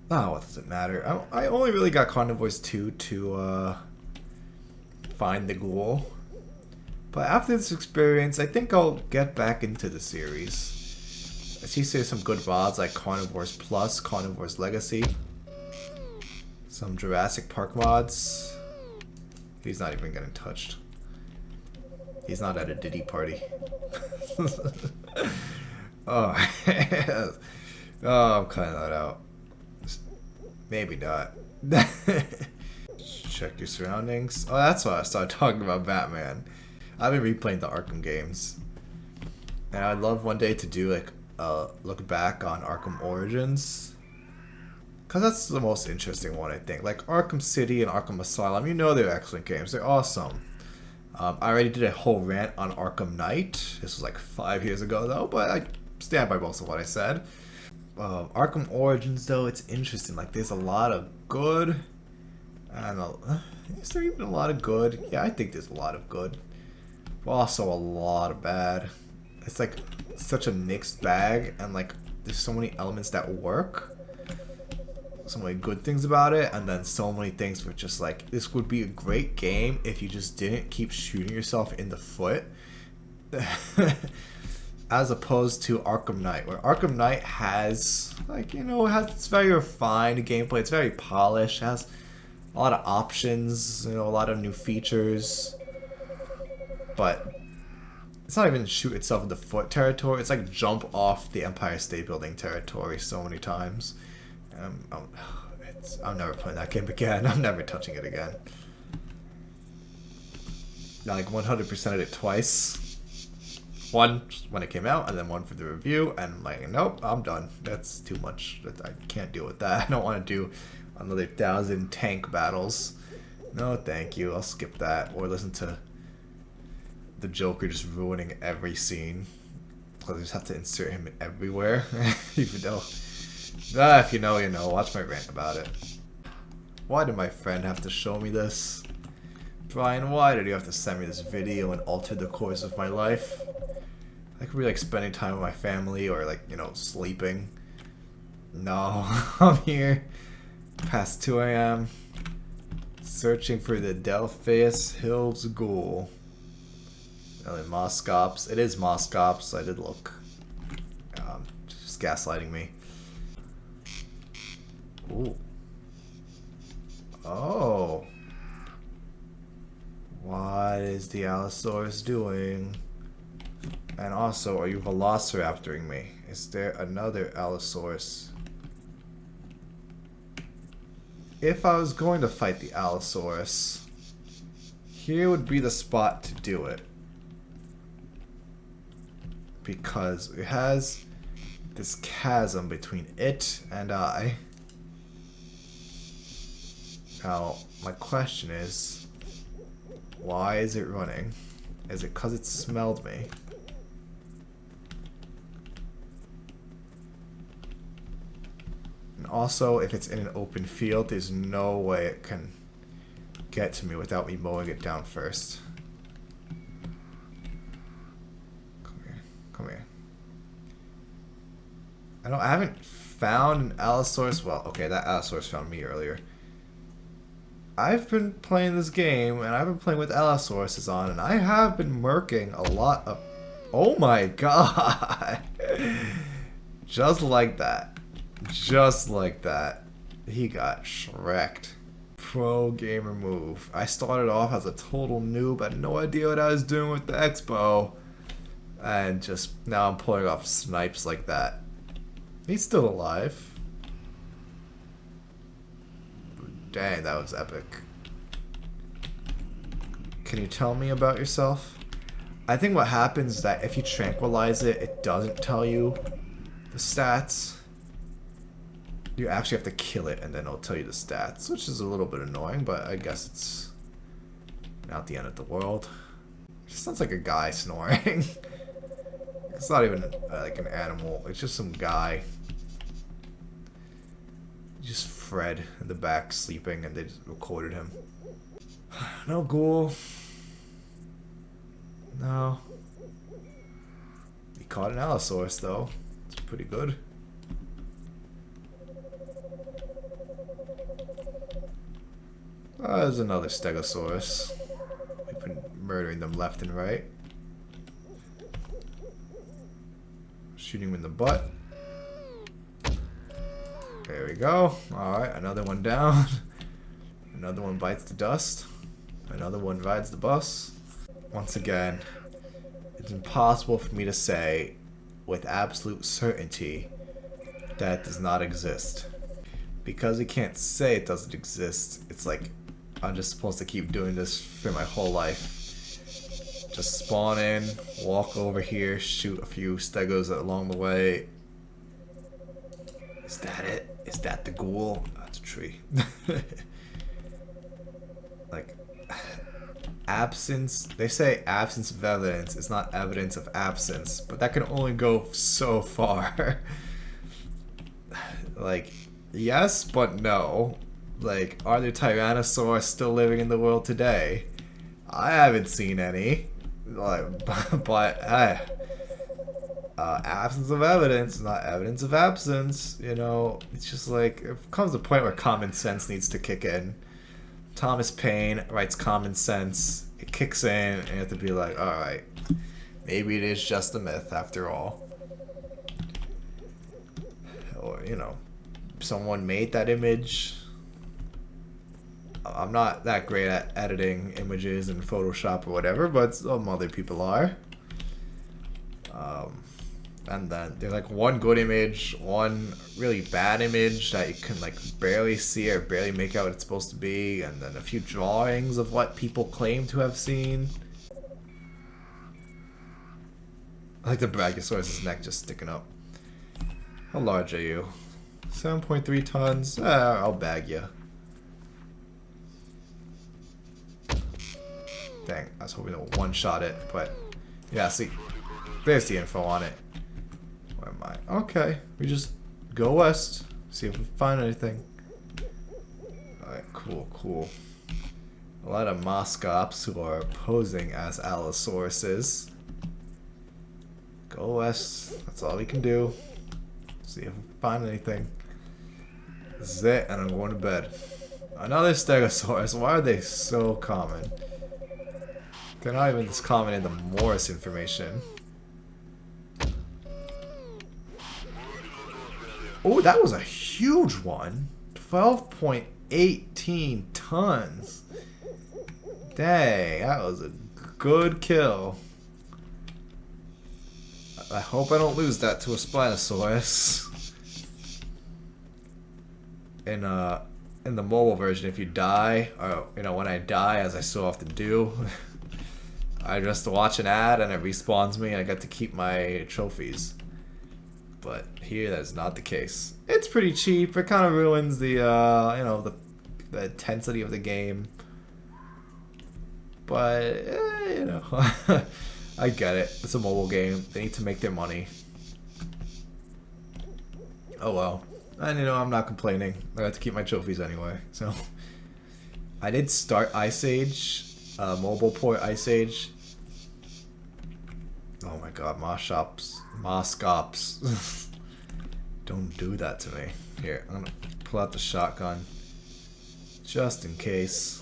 Oh, what does it matter? I only really got Carnivores 2 to find the ghoul. But after this experience, I think I'll get back into the series. I see some good mods like Carnivores Plus, Carnivores Legacy. Some Jurassic Park mods. He's not even getting touched. He's not at a Diddy party. Oh, oh, I'm cutting that out. Maybe not. Check your surroundings. Oh, that's why I started talking about Batman. I've been replaying the Arkham games. And I'd love one day to do like a look back on Arkham Origins. Because that's the most interesting one, I think. Like Arkham City and Arkham Asylum, you know they're excellent games. They're awesome. I already did a whole rant on Arkham Knight. This was like 5 years ago though, but I stand by most of what I said. Arkham Origins though, it's interesting. Like there's a lot of good. I don't know. Is there even a lot of good? Yeah, I think there's a lot of good. But also a lot of bad. It's like such a mixed bag, and like there's so many elements that work. So many good things about it, and then so many things were just like, this would be a great game if you just didn't keep shooting yourself in the foot. As opposed to Arkham Knight, where Arkham Knight has, like, you know, it's very refined gameplay, it's very polished, has a lot of options, you know, a lot of new features, but it's not even shoot itself in the foot territory, it's like jump off the Empire State Building territory so many times. I'm never playing that game again. I'm never touching it again. Like 100%ed it twice. One when it came out, and then one for the review. And I'm like, nope, I'm done. That's too much. I can't deal with that. I don't want to do another 1,000 tank battles. No, thank you. I'll skip that. Or listen to the Joker just ruining every scene. Because I just have to insert him everywhere. Even though... if you know, you know. Watch my rant about it. Why did my friend have to show me this? Brian, why did you have to send me this video and alter the course of my life? I could be like spending time with my family or like, you know, sleeping. No, I'm here past 2 a.m. searching for the Delphaeus Hills Ghoul. Really, Moscops. It is Moscops. I did look. Just gaslighting me. Ooh. Oh. What is the Allosaurus doing? And also, are you velociraptoring me? Is there another Allosaurus? If I was going to fight the Allosaurus, here would be the spot to do it. Because it has this chasm between it and I. Now, my question is, why is it running? Is it because it smelled me? And also, if it's in an open field, there's no way it can get to me without me mowing it down first. Come here. Come here. I haven't found an Allosaurus. Well, okay, that Allosaurus found me earlier. I've been playing this game, and I've been playing with Allosauruses on, and I have been murking a lot of... Oh my god! Just like that. Just like that. He got shreked. Pro gamer move. I started off as a total noob, had no idea what I was doing with the Expo. And just, now I'm pulling off snipes like that. He's still alive. Dang, that was epic. Can you tell me about yourself? I think what happens is that if you tranquilize it, it doesn't tell you the stats. You actually have to kill it and then it'll tell you the stats, which is a little bit annoying, but I guess it's not the end of the world. It just sounds like a guy snoring. It's not even like an animal, it's just some guy. Just Fred in the back sleeping and they just recorded him. No ghoul. No. He caught an Allosaurus though. It's pretty good. There's another Stegosaurus. We've been murdering them left and right. Shooting him in the butt. There we go. Alright, another one down. Another one bites the dust. Another one rides the bus. Once again, it's impossible for me to say with absolute certainty that it does not exist. Because we can't say it doesn't exist, it's like I'm just supposed to keep doing this for my whole life. Just spawn in, walk over here, shoot a few stegos along the way. Is that it? Is that the ghoul? That's a tree. Like, absence, they say absence of evidence is not evidence of absence, but that can only go so far. Like, yes, but no. Like, are there Tyrannosaurs still living in the world today? I haven't seen any. Like, but absence of evidence is not evidence of absence. You know, it's just like, it comes to a point where common sense needs to kick in. Thomas Paine writes Common Sense. It kicks in, and you have to be like, alright, maybe it is just a myth after all. Or, you know, someone made that image. I'm not that great at editing images in Photoshop or whatever, but some other people are. And then there's like one good image, one really bad image that you can like barely see or barely make out what it's supposed to be, and then a few drawings of what people claim to have seen. I like the Brachiosaurus' neck just sticking up. How large are you? 7.3 tons? I'll bag you. Dang, I was hoping to one-shot it, but yeah, see, there's the info on it. Where am I? Okay, we just go west, see if we find anything. Alright, cool, cool. A lot of Moscops who are posing as Allosauruses. Go west, that's all we can do. See if we find anything. This is it, and I'm going to bed. Another Stegosaurus, why are they so common? They're not even this common in the Morris information. Oh, that was a huge one. 12.18 tons. Dang, that was a good kill. I hope I don't lose that to a Spinosaurus. In the mobile version, if you die, or you know, when I die, as I so often do, I just watch an ad and it respawns me and I get to keep my trophies. But here that's not the case. It's pretty cheap. It kind of ruins the you know, the intensity of the game. But you know, I get it. It's a mobile game. They need to make their money. Oh well. And you know, I'm not complaining. I have to keep my trophies anyway. So I did start Ice Age, mobile port Ice Age. Oh my god, Moscops. Don't do that to me. Here, I'm gonna pull out the shotgun. Just in case.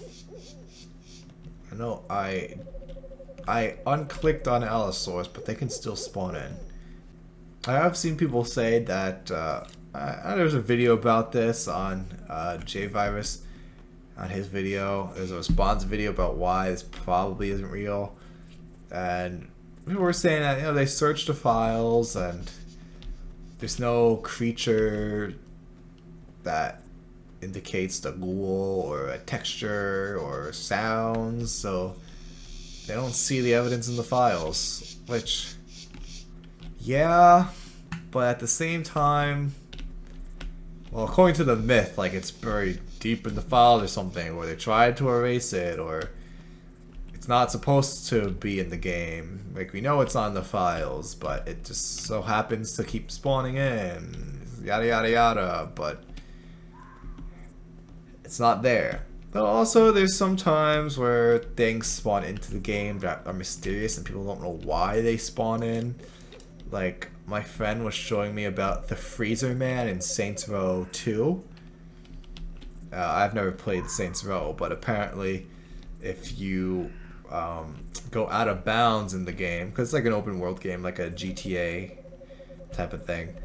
I know I unclicked on Allosaurus, but they can still spawn in. I have seen people say that, there's a video about this on J-Virus, on his video. There's a response video about why this probably isn't real. And people were saying that, you know, they searched the files and there's no creature that indicates the ghoul or a texture or sounds, so They don't see the evidence in the files, which, yeah, but at the same time, well, according to the myth, like it's buried deep in the files or something, or they tried to erase it, or it's not supposed to be in the game. Like, we know it's not in the files, but it just so happens to keep spawning in, yada yada yada, but it's not there. But also, there's some times where things spawn into the game that are mysterious and people don't know why they spawn in. Like, my friend was showing me about the Freezer Man in Saints Row 2. I've never played Saints Row, but apparently if you go out of bounds in the game, because it's like an open world game, like a GTA type of thing.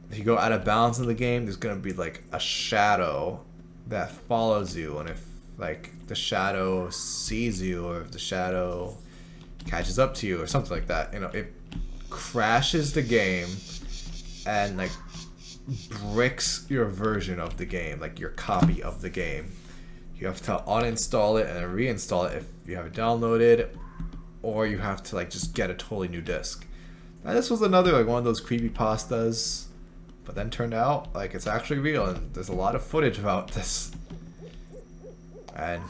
If you go out of bounds in the game, there's going to be like a shadow that follows you, and if like the shadow sees you, or if the shadow catches up to you or something like that, you know, it crashes the game and like bricks your version of the game, like your copy of the game. You have to uninstall it and then reinstall it if you have it downloaded, or you have to like just get a totally new disc. Now this was another like one of those creepypastas, but then turned out like it's actually real, and there's a lot of footage about this. And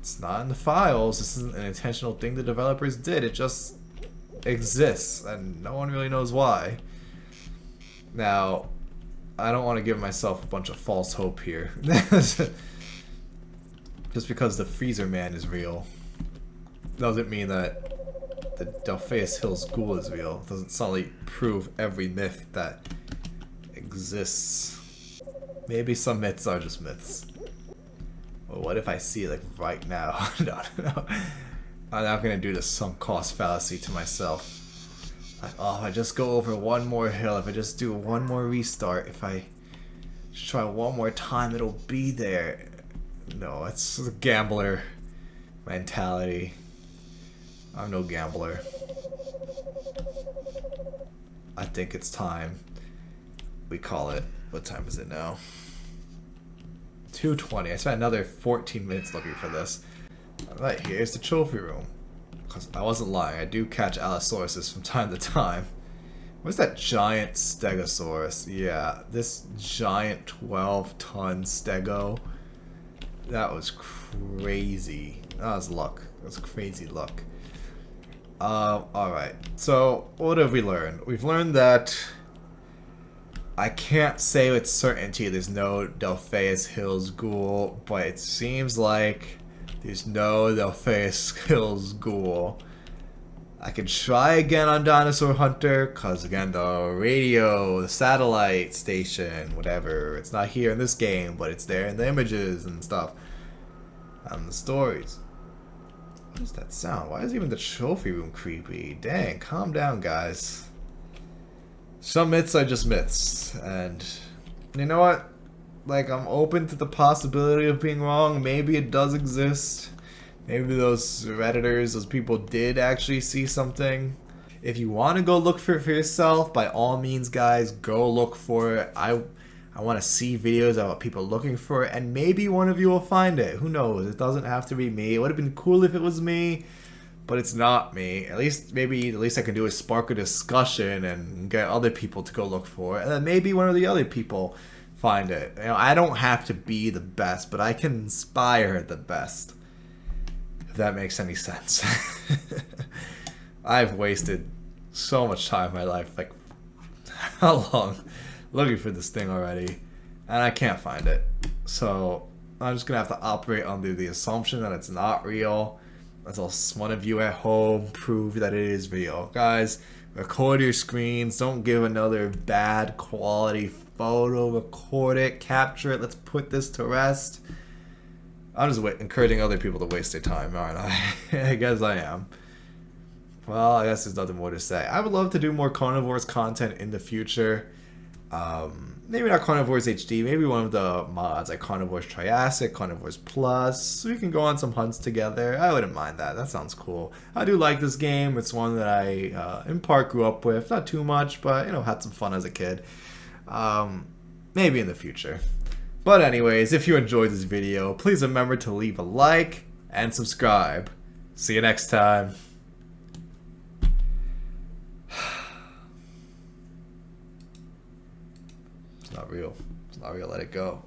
it's not in the files. This isn't an intentional thing the developers did. It just exists, and no one really knows why. Now, I don't want to give myself a bunch of false hope here. Just because the Freezer Man is real doesn't mean that the Delphaeus Hills Ghoul is real. It doesn't suddenly prove every myth that exists. Maybe some myths are just myths. Well, what if I see it like right now? No. I'm not gonna do the sunk cost fallacy to myself. Like, oh, if I just go over one more hill, if I just do one more restart, if I just try one more time, it'll be there. No, it's a gambler mentality. I'm no gambler. I think it's time we call it. What time is it now? 2:20. I spent another 14 minutes looking for this. Alright, here's the trophy room. Because I wasn't lying, I do catch Allosauruses from time to time. Where's that giant Stegosaurus? Yeah, this giant 12-ton Stego. That was crazy. That was luck. That was crazy luck. Alright. So, what have we learned? We've learned that I can't say with certainty there's no Delphaeus Hills Ghoul, but it seems like there's no Delphaeus Hills Ghoul. I can try again on Dinosaur Hunter, because again, the radio, the satellite station, whatever, it's not here in this game, but it's there in the images and stuff. And the stories. What is that sound? Why is even the trophy room creepy? Dang, calm down, guys. Some myths are just myths, and you know what? Like, I'm open to the possibility of being wrong. Maybe it does exist. Maybe those Redditors, those people did actually see something. If you want to go look for it for yourself, by all means, guys, go look for it. I want to see videos about people looking for it, and maybe one of you will find it. Who knows? It doesn't have to be me. It would have been cool if it was me, but it's not me. At least I can do is spark a discussion and get other people to go look for it, and then maybe one of the other people find it. You know, I don't have to be the best, but I can inspire the best. If that makes any sense. I've wasted so much time in my life, like how long, looking for this thing already, and I can't find it. So I'm just gonna have to operate under the assumption that it's not real until one of you at home prove that it is real. Guys, record your screens. Don't give another bad quality photo. Record it, capture it. Let's put this to rest. I'm just encouraging other people to waste their time, aren't I? I guess I am. Well, I guess there's nothing more to say. I would love to do more Carnivores content in the future. Maybe not Carnivores HD, maybe one of the mods, like Carnivores Triassic, Carnivores Plus, so we can go on some hunts together. I wouldn't mind that. That sounds cool. I do like this game. It's one that I, in part, grew up with. Not too much, but, you know, had some fun as a kid. Maybe in the future. But anyways, if you enjoyed this video, please remember to leave a like and subscribe. See you next time. It's not real. It's not real. Let it go.